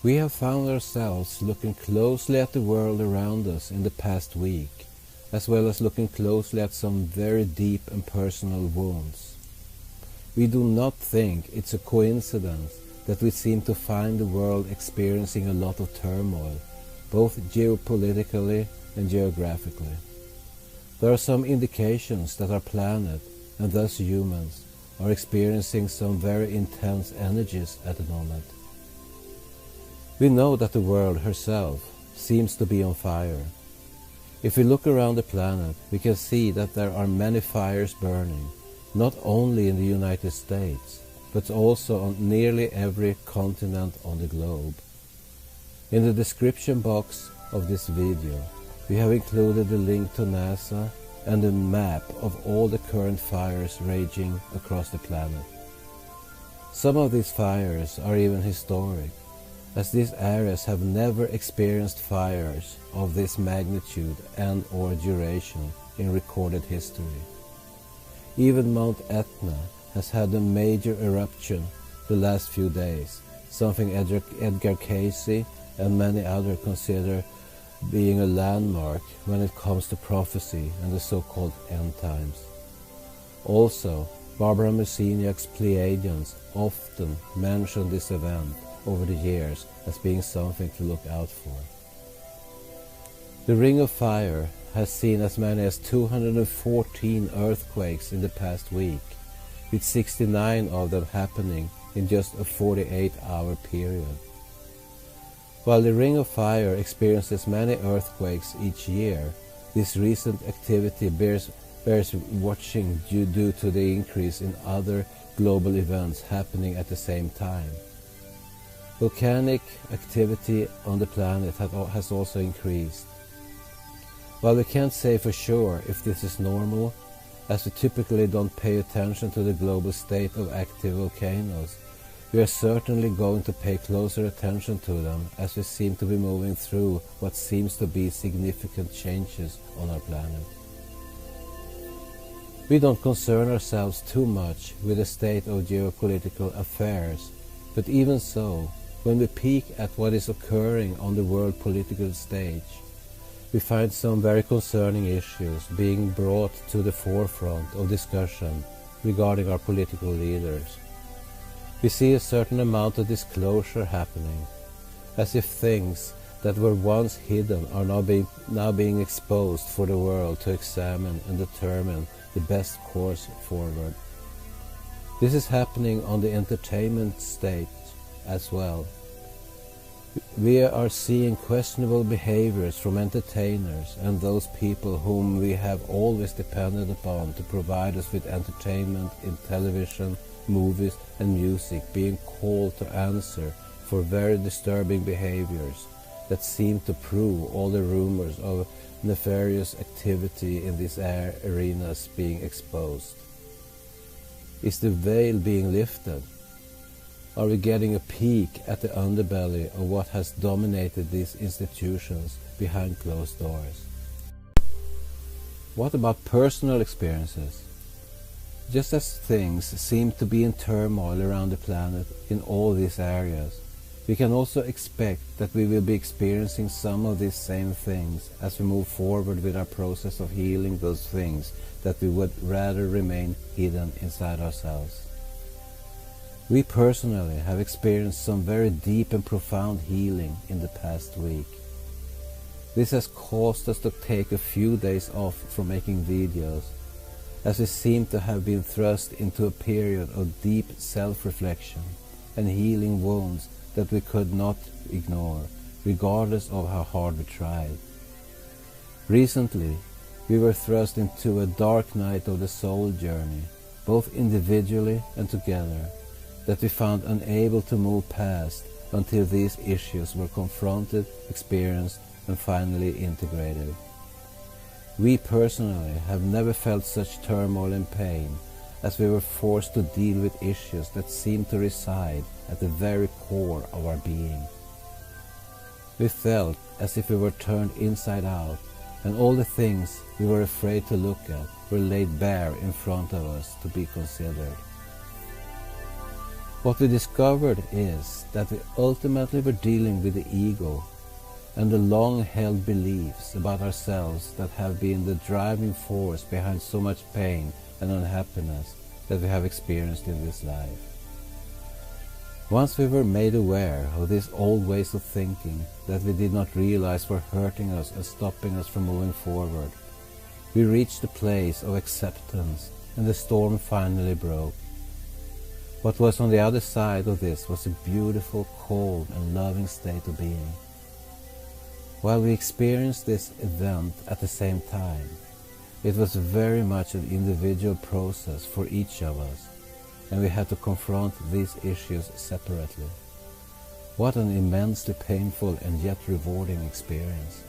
We have found ourselves looking closely at the world around us in the past week, as well as looking closely at some very deep and personal wounds. We do not think it's a coincidence that we seem to find the world experiencing a lot of turmoil, both geopolitically and geographically. There are some indications that our planet, and thus humans, are experiencing some very intense energies at the moment. We know that the world herself seems to be on fire. If we look around the planet, we can see that there are many fires burning, not only in the United States, but also on nearly every continent on the globe. In the description box of this video, we have included the link to NASA and a map of all the current fires raging across the planet. Some of these fires are even historic, as these areas have never experienced fires of this magnitude and or duration in recorded history. Even Mount Etna has had a major eruption the last few days, something Edgar Cayce and many others consider being a landmark when it comes to prophecy and the so-called end times. Also, Barbara Musiniak's Pleiadians often mention this event over the years as being something to look out for. The Ring of Fire has seen as many as 214 earthquakes in the past week, with 69 of them happening in just a 48-hour period. While the Ring of Fire experiences many earthquakes each year, this recent activity bears watching due to the increase in other global events happening at the same time. Volcanic activity on the planet has also increased. While we can't say for sure if this is normal, as we typically don't pay attention to the global state of active volcanoes, we are certainly going to pay closer attention to them as we seem to be moving through what seems to be significant changes on our planet. We don't concern ourselves too much with the state of geopolitical affairs, but even so, when we peek at what is occurring on the world political stage, we find some very concerning issues being brought to the forefront of discussion regarding our political leaders. We see a certain amount of disclosure happening, as if things that were once hidden are now being exposed for the world to examine and determine the best course forward. This is happening on the entertainment stage as well. We are seeing questionable behaviors from entertainers and those people whom we have always depended upon to provide us with entertainment in television, movies and music being called to answer for very disturbing behaviors that seem to prove all the rumors of nefarious activity in these arenas being exposed. Is the veil being lifted? Are we getting a peek at the underbelly of what has dominated these institutions behind closed doors? What about personal experiences? Just as things seem to be in turmoil around the planet in all these areas, we can also expect that we will be experiencing some of these same things as we move forward with our process of healing those things that we would rather remain hidden inside ourselves. We personally have experienced some very deep and profound healing in the past week. This has caused us to take a few days off from making videos, as we seem to have been thrust into a period of deep self-reflection and healing wounds that we could not ignore, regardless of how hard we tried. Recently, we were thrust into a dark night of the soul journey, both individually and together, that we found unable to move past until these issues were confronted, experienced, and finally integrated. We personally have never felt such turmoil and pain as we were forced to deal with issues that seemed to reside at the very core of our being. We felt as if we were turned inside out, and all the things we were afraid to look at were laid bare in front of us to be considered. What we discovered is that we ultimately were dealing with the ego and the long-held beliefs about ourselves that have been the driving force behind so much pain and unhappiness that we have experienced in this life. Once we were made aware of these old ways of thinking that we did not realize were hurting us and stopping us from moving forward, we reached a place of acceptance and the storm finally broke. What was on the other side of this was a beautiful, calm and loving state of being. While we experienced this event at the same time, it was very much an individual process for each of us, and we had to confront these issues separately. What an immensely painful and yet rewarding experience.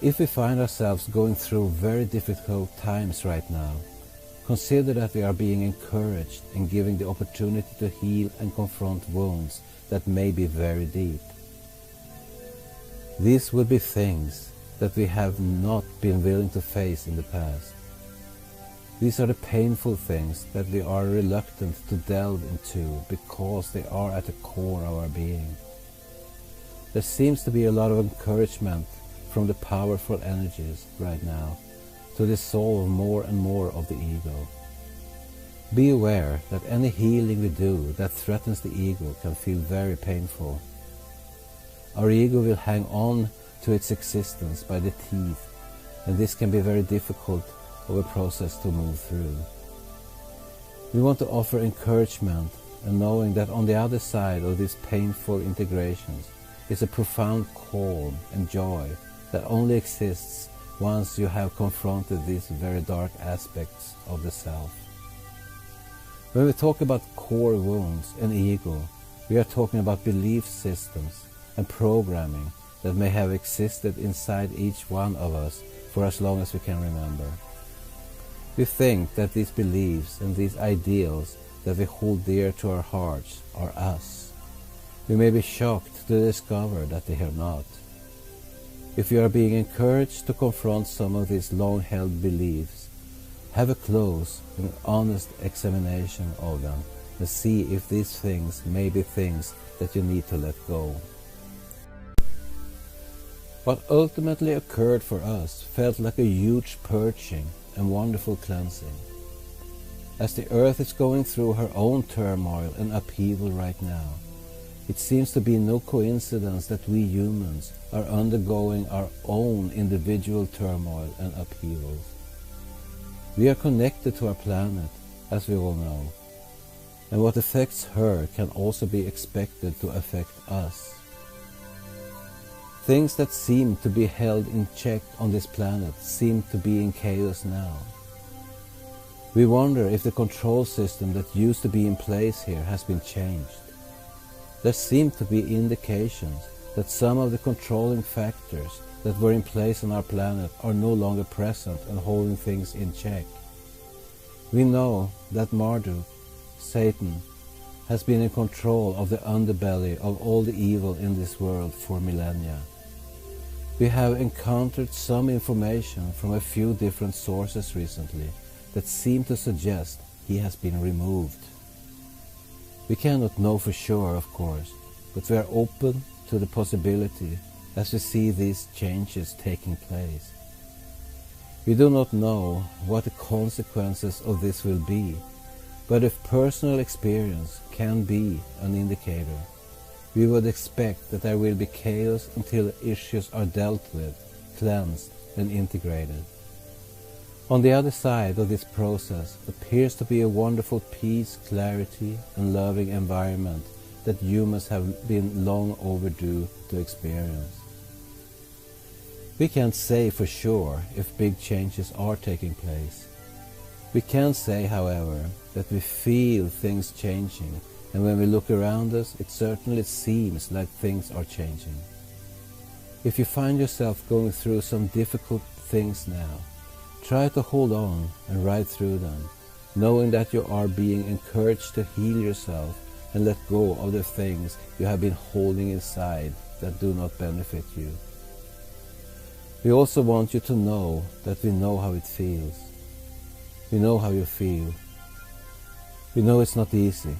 If we find ourselves going through very difficult times right now, consider that we are being encouraged and given the opportunity to heal and confront wounds that may be very deep. These will be things that we have not been willing to face in the past. These are the painful things that we are reluctant to delve into because they are at the core of our being. There seems to be a lot of encouragement from the powerful energies right now to dissolve more and more of the ego. Be aware that any healing we do that threatens the ego can feel very painful. Our ego will hang on to its existence by the teeth, and this can be very difficult of a process to move through. We want to offer encouragement and knowing that on the other side of these painful integrations is a profound calm and joy that only exists once you have confronted these very dark aspects of the self. When we talk about core wounds and ego, we are talking about belief systems and programming that may have existed inside each one of us for as long as we can remember. We think that these beliefs and these ideals that we hold dear to our hearts are us. We may be shocked to discover that they are not. If you are being encouraged to confront some of these long-held beliefs, have a close and honest examination of them and see if these things may be things that you need to let go. What ultimately occurred for us felt like a huge purging and wonderful cleansing. As the earth is going through her own turmoil and upheaval right now, it seems to be no coincidence that we humans are undergoing our own individual turmoil and upheavals. We are connected to our planet, as we all know, and what affects her can also be expected to affect us. Things that seem to be held in check on this planet seem to be in chaos now. We wonder if the control system that used to be in place here has been changed. There seem to be indications that some of the controlling factors that were in place on our planet are no longer present and holding things in check. We know that Marduk, Satan, has been in control of the underbelly of all the evil in this world for millennia. We have encountered some information from a few different sources recently that seem to suggest he has been removed. We cannot know for sure, of course, but we are open to the possibility as we see these changes taking place. We do not know what the consequences of this will be, but if personal experience can be an indicator, we would expect that there will be chaos until issues are dealt with, cleansed and integrated. On the other side of this process appears to be a wonderful peace, clarity and loving environment that humans have been long overdue to experience. We can't say for sure if big changes are taking place. We can say, however, that we feel things changing, and when we look around us, it certainly seems like things are changing. If you find yourself going through some difficult things now, try to hold on and ride through them, knowing that you are being encouraged to heal yourself and let go of the things you have been holding inside that do not benefit you. We also want you to know that we know how it feels. We know how you feel. We know it's not easy.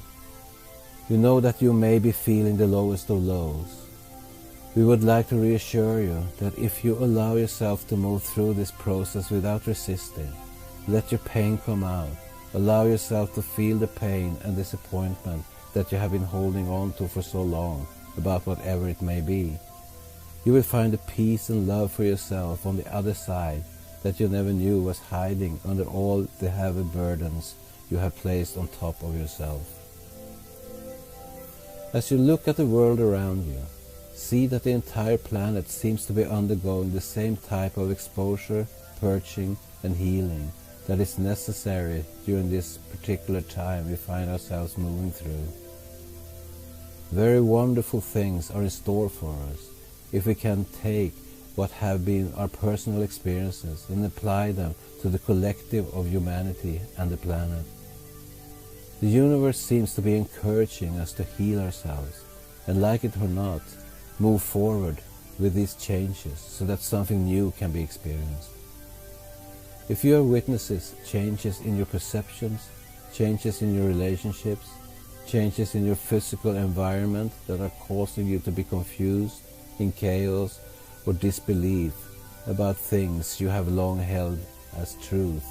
We know that you may be feeling the lowest of lows. We would like to reassure you that if you allow yourself to move through this process without resisting, let your pain come out, allow yourself to feel the pain and disappointment that you have been holding on to for so long, about whatever it may be. You will find a peace and love for yourself on the other side that you never knew was hiding under all the heavy burdens you have placed on top of yourself. As you look at the world around you, see that the entire planet seems to be undergoing the same type of exposure, purging, and healing that is necessary during this particular time we find ourselves moving through. Very wonderful things are in store for us if we can take what have been our personal experiences and apply them to the collective of humanity and the planet. The universe seems to be encouraging us to heal ourselves, and like it or not, move forward with these changes so that something new can be experienced. If you are witnesses changes in your perceptions, changes in your relationships, changes in your physical environment that are causing you to be confused, in chaos, or disbelief about things you have long held as truth,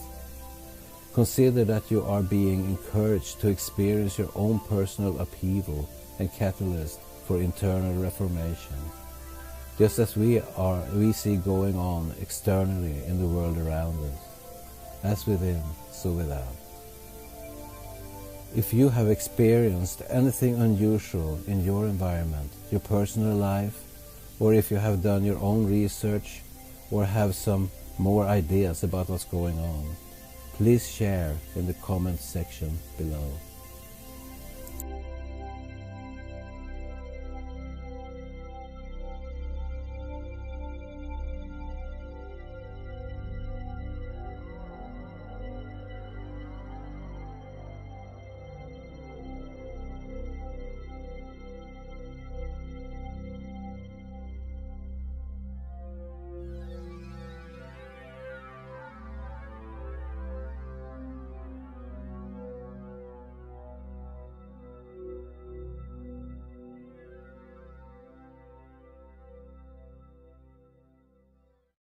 consider that you are being encouraged to experience your own personal upheaval and catalyst for internal reformation, just as we see going on externally in the world around us, as within, so without. If you have experienced anything unusual in your environment, your personal life, or if you have done your own research or have some more ideas about what's going on, please share in the comments section below.